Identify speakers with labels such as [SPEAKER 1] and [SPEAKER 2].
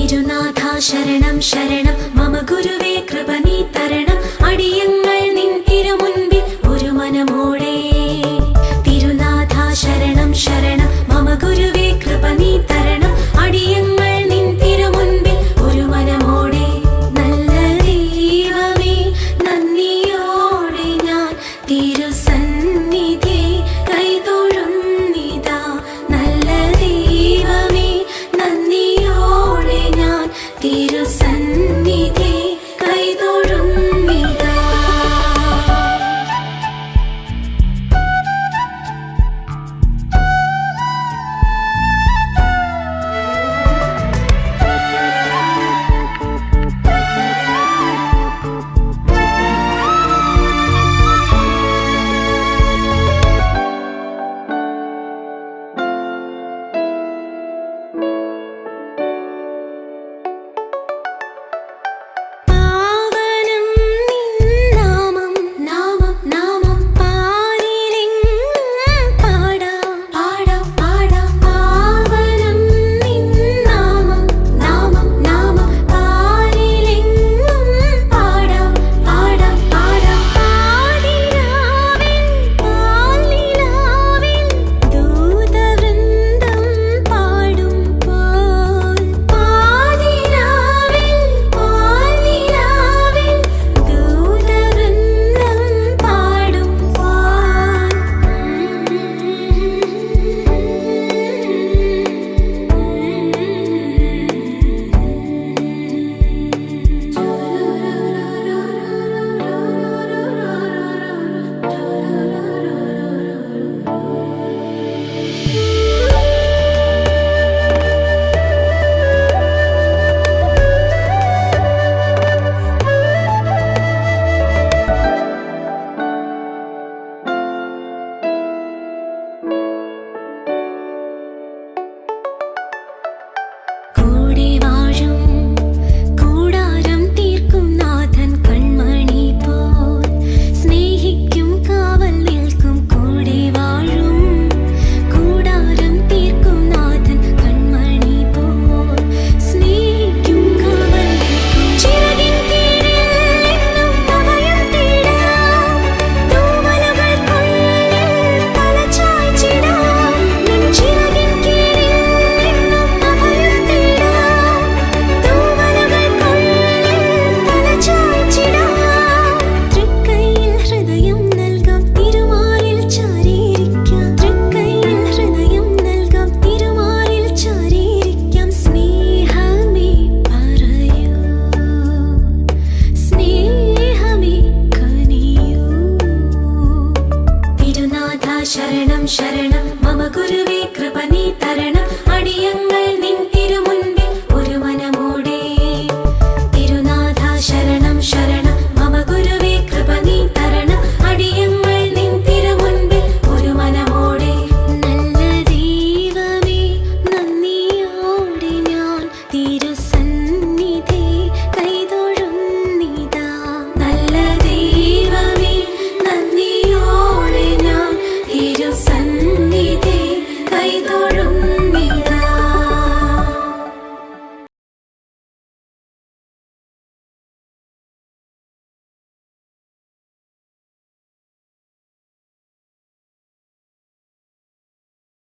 [SPEAKER 1] തിരുനാഥ ശരണം ശരണം മമ ഗുരുവേ കൃപ നീ തരണം അടിയങ്ങൾ നിൻ തിരുമുൻപിൽ ഒരു മനമോടെ തിരുനാഥ ശരണം ശരണം മമ ഗുരുവേ കൃപ നീ തരണം അടിയങ്ങൾ നിൻ തിരുമുൻപിൽ ഒരു മനമോടെ നല്ല ദൈവമേ നന്ദിയോടെ ഞാൻ തിരുസന്നിധി കൈതൊഴുന്നിതാ നല്ല ദൈവമേ നന്ദിയോടെ ഞാൻ തിരുസന്നിധി കൈതൊഴുന്നിതാ. ശരണം ശരണം മമ ഗുരുവേ കൃപ നീ തരണം അടിയങ്ങൾ